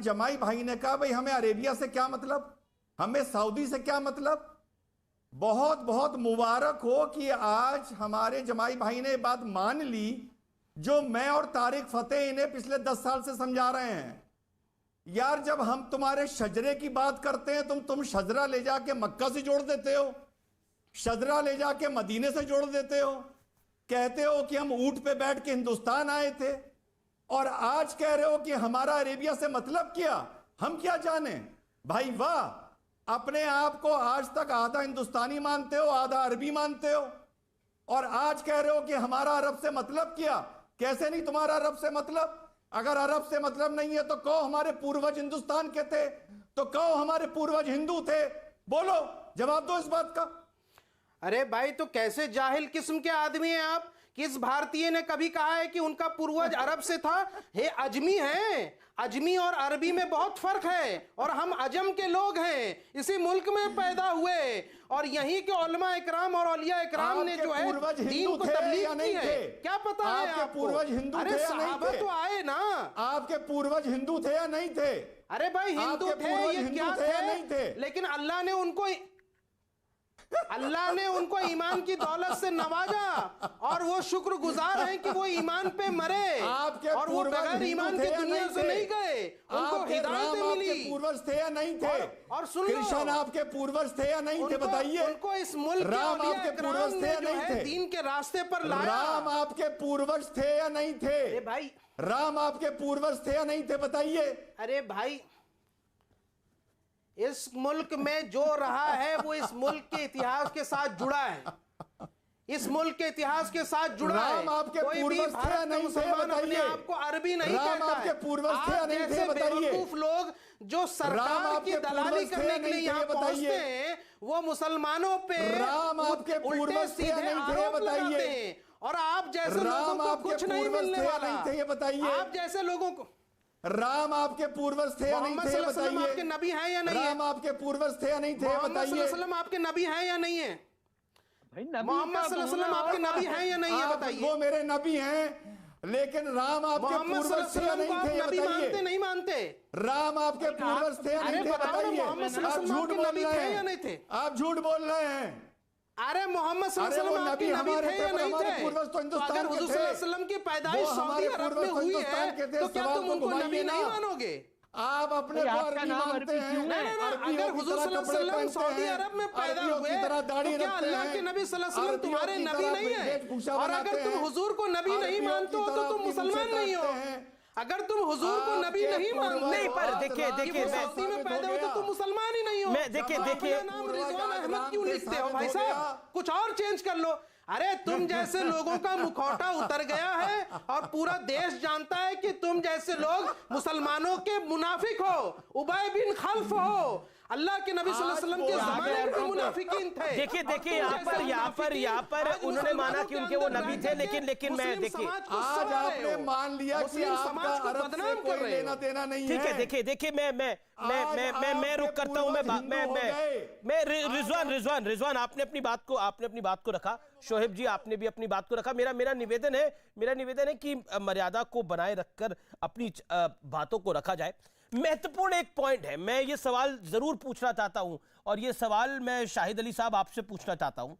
जमाई भाई ने कहा भाई हमें अरेबिया से क्या मतलब, हमें सऊदी से क्या मतलब। बहुत बहुत मुबारक हो कि आज हमारे जमाई भाई ने बात मान ली जो मैं और तारिक फतेह इन्हें पिछले 10 साल से समझा रहे हैं। यार जब हम तुम्हारे शजरे की बात करते हैं तुम शजरा ले जाके मक्का से जोड़ देते हो, शजरा ले जाके मदीने से जोड़ देते हो, कहते हो कि हम ऊंट पे बैठ के हिंदुस्तान आए थे, और आज कह रहे हो कि हमारा अरेबिया से मतलब क्या। हम क्या जाने भाई, वाह। अपने आप को आज तक आधा हिंदुस्तानी मानते हो, आधा अरबी मानते हो, और आज कह रहे हो कि हमारा अरब से मतलब क्या। कैसे नहीं तुम्हारा अरब से मतलब? अगर अरब से मतलब नहीं है तो कहो हमारे पूर्वज हिंदुस्तान के थे, तो कहो हमारे पूर्वज हिंदू थे। बोलो, जवाब दो इस बात का। अरे भाई, तो कैसे जाहिल किस्म के आदमी हैं आप? किस भारतीय ने कभी कहा है कि उनका पूर्वज अरब से था? हे अजमी हैं। अजमी और अरबी में बहुत फर्क है, और हम अजम के लोग हैं, इसी मुल्क में पैदा हुए, और यहीं के उलमा इकराम और औलिया इकराम ने जो है दीन को तबलीग की है। क्या पता है आपको? पूर्वज हिंदू अरे सहाबा तो आए ना। आपके पूर्वज हिंदू थे या नहीं थे? अरे भाई, हिंदू थे, ये क्या थे? लेकिन अल्लाह ने उनको ईमान की दौलत से नवाजा, और वो शुक्रगुजार हैं कि वो ईमान पे मरे, और वो बगैर ईमान की दुनिया से नहीं गए, उनको हिदायत मिली। पूर्वज थे या नहीं थे? और सुन लो, कृष्ण आपके पूर्वज थे या नहीं थे? बताइए। उनको इस मुल्क राम आपके पूर्वज थे या नहीं थे? दीन के रास्ते पर लाया। राम आपके पूर्वज थे या नहीं थे? भाई, राम आपके पूर्वज थे या नहीं थे? बताइए। अरे भाई, इस मुल्क में जो रहा है वो इस मुल्क के इतिहास के साथ जुड़ा है, इस मुल्क के इतिहास के साथ जुड़ा है। कोई भी भारत का मुसलमान अपने आप को अरबी नहीं कहता है। आप जैसे बेवकूफ लोग जो सरकार की दलाली करने के लिए यहाँ पहुंचते हैं, वो मुसलमानों पे उल्टे सीधे आरोप लगाते हैं, और आप जैसे लोगों को कुछ नहीं मिलने वाला। आप जैसे लोगों को राम आपके पूर्वज थे या नहीं थे? बताइए। आपके नबी हैं या नहीं है? राम आपके पूर्वज थे या नहीं थे? बताइए। मोहम्मद आपके नबी हैं या नहीं है? मोहम्मद आपके नबी हैं या नहीं है? बताइए। वो मेरे नबी हैं, लेकिन राम आपके पूर्वज थे या नहीं थे? नबी मानते नहीं मानते? राम आपके पूर्वज थे या नहीं थे? बताइए। आप झूठ बोल रहे हैं, आप झूठ बोल रहे हैं। अरे मोहम्मद सल्लल्लाहु अलैहि वसल्लम नबी थे या नहीं थे? पूर्वज तो हिंदुस्तान अगर हुजूर सल्लल्लाहु अलैहि वसल्लम की पैदाइश सऊदी अरब में हुई है, तो क्या तुम उनको नबी नहीं मानोगे? आप अपने को अरबी मानते हैं। अगर हुजूर सल्लल्लाहु अलैहि वसल्लम सऊदी अरब में पैदा हुए, तो क्या अल्लाह के नबी सल्लल्लाहु अलैहि वसल्लम तुम्हारे नबी नहीं है? और अगर तुम हुजूर को नबी नहीं मानते हो तो तुम मुसलमान नहीं हो। अगर तुम हुजूर को नबी नहीं मानते, नहीं, पर देखिए सऊदी में पैदा हुए तो तुम मुसलमान ही नहीं हो। देखिए नाम रिजवान अहमद क्यों लिखते हो भाई साहब? कुछ और चेंज कर लो। अरे तुम जैसे लोगों का मुखौटा उतर गया है, और पूरा देश जानता है कि तुम जैसे लोग मुसलमानों के मुनाफिक हो, उबय बिन खल्फ हो। अल्लाह के नबी सल्लल्लाहु अलैहि वसल्लम के ज़माने में मुनाफिकीन थे। देखिए यहाँ पर उन्होंने माना कि उनके वो नबी थे, लेकिन मैं देखिए आज आपने मान लिया कि आपका अरब से कोई लेना देना नहीं है। ठीक है, देखिए मैं रुक करता हूं। मैं रिजवान आपने अपनी बात को रखा, शोहेब जी आपने भी अपनी बात को रखा। मेरा निवेदन है कि मर्यादा को बनाए रखकर अपनी बातों को रखा जाए। महत्वपूर्ण एक पॉइंट है, मैं ये सवाल जरूर पूछना चाहता हूं, और ये सवाल मैं शाहिद अली साहब आपसे पूछना चाहता हूं,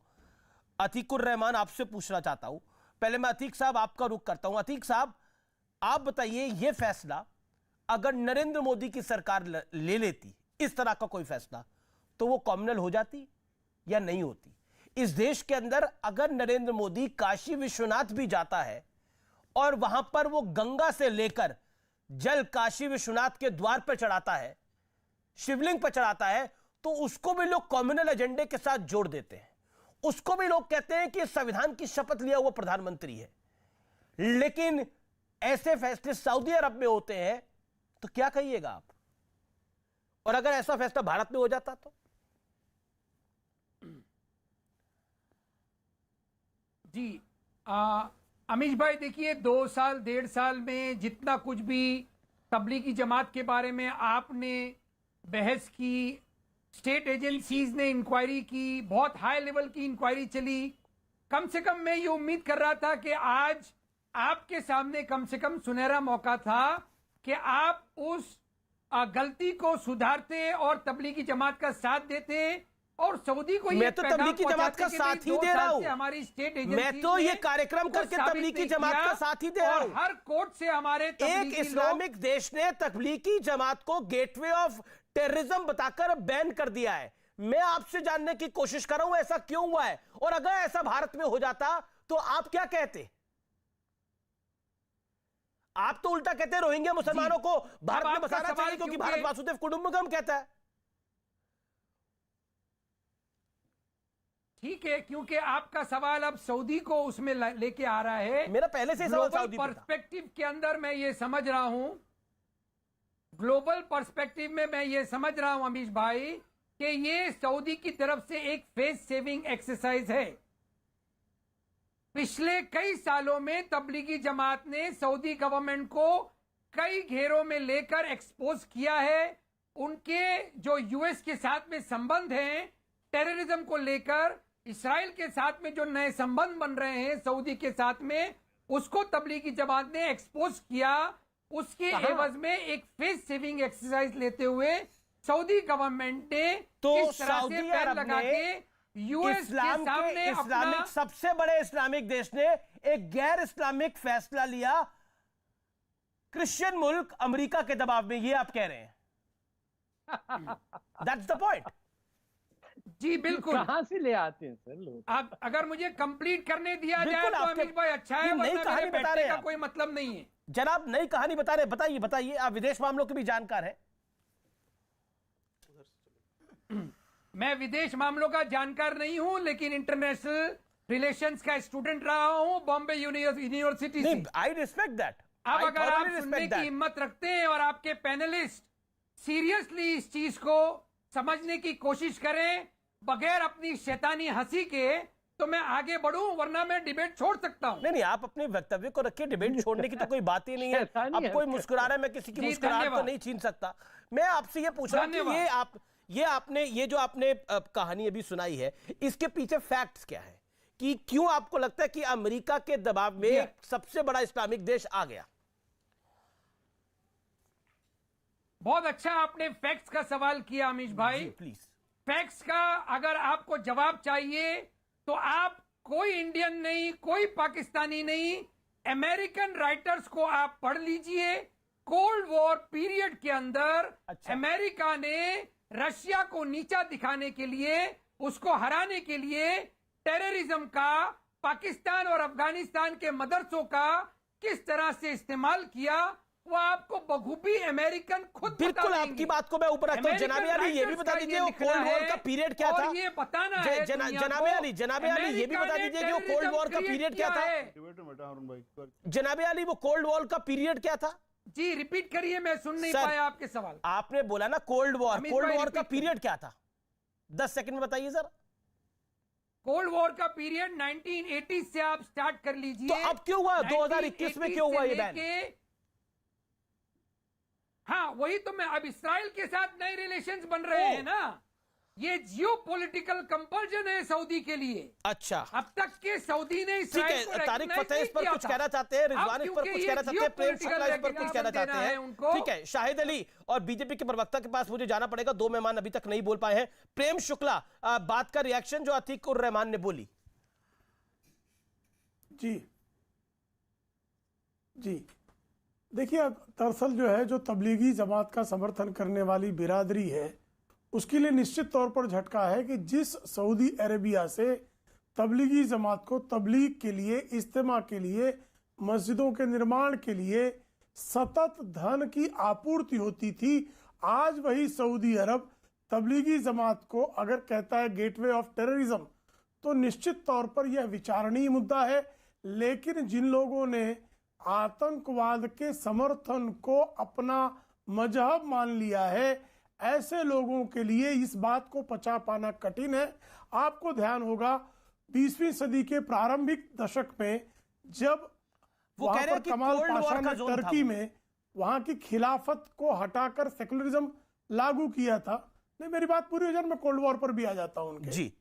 अतीकुर रहमान आपसे पूछना चाहता हूं। पहले मैं अतीक साहब आपका रुख करता हूं। अतीक साहब, आप बताइए, ये फैसला अगर नरेंद्र मोदी की सरकार ले लेती, इस तरह का कोई फैसला, तो वो कॉम्युनल हो जाती या नहीं होती? इस देश के अंदर अगर नरेंद्र मोदी काशी विश्वनाथ भी जाता है, और वहां पर वो गंगा से लेकर जल काशी विश्वनाथ के द्वार पर चढ़ाता है, शिवलिंग पर चढ़ाता है, तो उसको भी लोग कम्युनल एजेंडे के साथ जोड़ देते हैं। उसको भी लोग कहते हैं कि संविधान की शपथ लिया हुआ प्रधानमंत्री है। लेकिन ऐसे फैसले सऊदी अरब में होते हैं, तो क्या कहिएगा आप? और अगर ऐसा फैसला भारत में हो जाता तो? जी अमीश भाई, देखिए 2 साल 1.5 साल में जितना कुछ भी तबलीगी जमात के बारे में आपने बहस की, स्टेट एजेंसीज ने इंक्वायरी की, बहुत हाई लेवल की इंक्वायरी चली। कम से कम मैं ये उम्मीद कर रहा था कि आज आपके सामने कम से कम सुनहरा मौका था कि आप उस गलती को सुधारते और तबलीगी जमात का साथ देते और सऊदी को मैं तो तबलीगी जमात का साथ ही दे रहा हूं। हमारी स्टेट एजेंसी मैं तो ये कार्यक्रम करके तबलीगी जमात का साथ ही दे रहा हूं। हर कोर्ट से हमारे एक इस्लामिक देश ने तबलीगी जमात को गेटवे ऑफ टेररिज्म बताकर बैन कर दिया है। मैं आपसे जानने की कोशिश कर रहा हूं ऐसा क्यों हुआ है, और अगर ऐसा भारत में हो जाता तो आप क्या कहते? आप तो उल्टा कहते हैं रोहिंग्या मुसलमानों को भारत में बसाना चाहिए क्योंकि भारत वासुदेव कुटुंबकम कहता है। ठीक है, क्योंकि आपका सवाल अब सऊदी को उसमें लेके आ रहा है। मेरा पहले से सवाल सऊदी पे था। पर्सपेक्टिव के अंदर मैं ये समझ रहा हूं, ग्लोबल पर्सपेक्टिव में मैं ये समझ रहा हूं अमीश भाई कि ये सऊदी की तरफ से एक फेस सेविंग एक्सरसाइज है। पिछले कई सालों में तबलीगी जमात ने सऊदी गवर्नमेंट को कई घेरों में लेकर एक्सपोज किया है। उनके जो यूएस के साथ में संबंध हैं टेररिज्म को लेकर, इस्राइल के साथ में जो नए संबंध बन रहे हैं सऊदी के साथ में, उसको तबलीगी जमात ने एक्सपोज किया। उसके एवज में एक फेस सेविंग एक्सरसाइज लेते हुए सऊदी गवर्नमेंट ने तो इस तरह से पैर लगा के यूएस के सामने इस्लामिक सबसे बड़े इस्लामिक देश ने एक गैर इस्लामिक फैसला लिया क्रिश्चियन मुल्क अमेरिका के दबाव में, ये आप कह रहे हैं। That's the point. जी बिल्कुल। कहां से ले आते हैं सर लोग? अगर मुझे कंप्लीट करने दिया जाए तो अमित भाई अच्छा है, नई कहानी बता रहे हैं, कोई मतलब नहीं है। जनाब नई कहानी बता रहे हैं, बताइए बताइए, आप विदेश मामलों के भी जानकार हैं। मैं विदेश मामलों का जानकार नहीं हूं, लेकिन इंटरनेशनल रिलेशंस का स्टूडेंट रहा हूं बॉम्बे यूनिवर्सिटी से। I respect that. अब अगर आप सुनने की हिम्मत रखते हैं और आपके पैनलिस्ट सीरियसली इस चीज को समझने की कोशिश करें बगैर अपनी शैतानी हंसी के, तो मैं आगे बढ़ूं, वरना मैं डिबेट छोड़ सकता हूं। नहीं आप अपने वक्तव्य को रखिए, डिबेट छोड़ने की तो कोई बात ही नहीं है। अब कोई मुस्कुरा रहा है, मैं किसी की मुस्कुराहट तो नहीं छीन सकता। मैं आपसे ये पूछ रहा हूं कि ये जो आपने कहानी अभी सुनाई है, इसके पीछे फैक्ट्स क्या है कि क्यों आपको लगता है कि अमेरिका के दबाव में सबसे बड़ा इस्लामिक देश आ गया? बहुत अच्छा आपने फैक्ट्स का सवाल किया अमीश भाई। प्लीज। फैक्ट्स का अगर आपको जवाब चाहिए तो आप कोई इंडियन नहीं, कोई पाकिस्तानी नहीं, अमेरिकन राइटर्स को आप पढ़ लीजिए। कोल्ड वॉर पीरियड के अंदर अमेरिका ने रशिया को नीचा दिखाने के लिए, उसको हराने के लिए टेररिज्म का पाकिस्तान और अफगानिस्तान के मदरसों का किस तरह से इस्तेमाल किया, वो आपको बखूबी अमेरिकन खुद बिल्कुल आपकी बात को मैं ऊपर रखता हूं। जनाब अली ये भी बता दीजिए वो कोल्ड वॉर का पीरियड क्या था? ये बताना है जनाब अली ये भी बता दीजिए कि वो कोल्ड वॉर का पीरियड क्या था? जनाब अली वो कोल्ड वॉर का पीरियड क्या था? जी रिपीट करिए, मैं सुन नहीं पाया आपके सवाल। आपने बोला ना कोल्ड वॉर का पीरियड क्या था? 10 सेकंड में बताइए सर। कोल्ड वॉर का पीरियड 1980 से आप स्टार्ट कर लीजिए। तो अब क्यों हुआ 2021 में क्यों हुआ ये बैन? हाँ वही तो मैं, अब इसराइल के साथ नए रिलेशंस बन रहे हैं ना, ये जियोपॉलिटिकल कंपल्जन है सऊदी के लिए। अच्छा अब तक के सऊदी ने इसराइल को तारिक फतेह इस पर कुछ कहना चाहते हैं, रिजवान इस पर कुछ कहना चाहते हैं, प्रेम शुक्ला इस पर कुछ कहना चाहते हैं। ठीक है, शाहिद अली और बीजेपी के प्रवक्ता के पास मुझे जाना पड़ेगा, 2 मेहमान अभी तक नहीं बोल पाए हैं। प्रेम शुक्ला, बात का रिएक्शन जो अतीक उर रहमान ने बोली। जी देखिए, दरअसल जो है जो तबलीगी जमात का समर्थन करने वाली बिरादरी है उसके लिए निश्चित तौर पर झटका है कि जिस सऊदी अरेबिया से तबलीगी जमात को तबलीग के लिए, इज्तिमा के लिए, मस्जिदों के निर्माण के लिए सतत धन की आपूर्ति होती थी, आज वही सऊदी अरब तबलीगी जमात को अगर कहता है गेटवे ऑफ टेररिज्म, तो निश्चित तौर पर यह विचारणीय मुद्दा है। लेकिन जिन लोगों ने आतंकवाद के समर्थन को अपना मजहब मान लिया है, ऐसे लोगों के लिए इस बात को पचा पाना कठिन है। आपको ध्यान होगा 20वीं सदी के प्रारंभिक दशक में जब वहां पर कमाल पाशा ने तुर्की में वहां की खिलाफत को हटाकर सेकुलरिज्म लागू किया था। नहीं, मेरी बात पूरी हो जाए, मैं कोल्ड वॉर पर भी आ जाता हूं उनके। जी